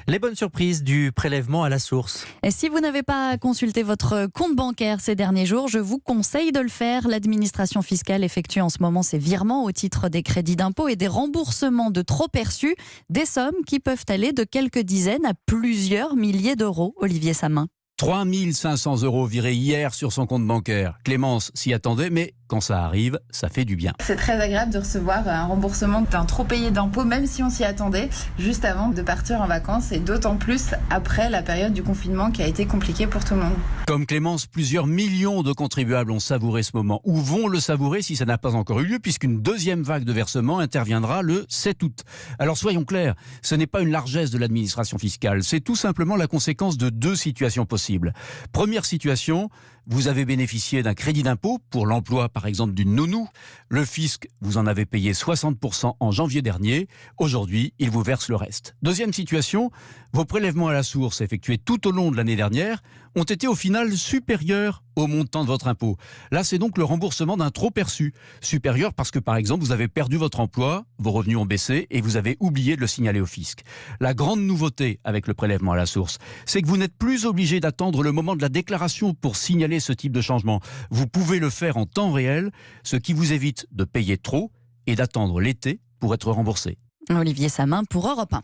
Les bonnes surprises du prélèvement à la source. Et si vous n'avez pas consulté votre compte bancaire ces derniers jours, je vous conseille de le faire. L'administration fiscale effectue en ce moment ses virements au titre des crédits d'impôt et des remboursements de trop perçus, des sommes qui peuvent aller de quelques dizaines à plusieurs milliers d'euros. Olivier Samin. 3 500 € virés hier sur son compte bancaire. Clémence s'y attendait, mais quand ça arrive, ça fait du bien. C'est très agréable de recevoir un remboursement d'un trop payé d'impôts, même si on s'y attendait, juste avant de partir en vacances, et d'autant plus après la période du confinement qui a été compliquée pour tout le monde. Comme Clémence, plusieurs millions de contribuables ont savouré ce moment, ou vont le savourer si ça n'a pas encore eu lieu, puisqu'une deuxième vague de versement interviendra le 7 août. Alors soyons clairs, ce n'est pas une largesse de l'administration fiscale, c'est tout simplement la conséquence de deux situations possibles. Première situation, vous avez bénéficié d'un crédit d'impôt pour l'emploi par exemple d'une nounou. Le fisc, vous en avez payé 60% en janvier dernier. Aujourd'hui, il vous verse le reste. Deuxième situation, vos prélèvements à la source effectués tout au long de l'année dernière ont été au final supérieurs au montant de votre impôt. Là, c'est donc le remboursement d'un trop perçu. Supérieur parce que, par exemple, vous avez perdu votre emploi, vos revenus ont baissé et vous avez oublié de le signaler au fisc. La grande nouveauté avec le prélèvement à la source, c'est que vous n'êtes plus obligé d'attendre le moment de la déclaration pour signaler ce type de changement. Vous pouvez le faire en temps réel, ce qui vous évite de payer trop et d'attendre l'été pour être remboursé. Olivier Samin pour Europe 1.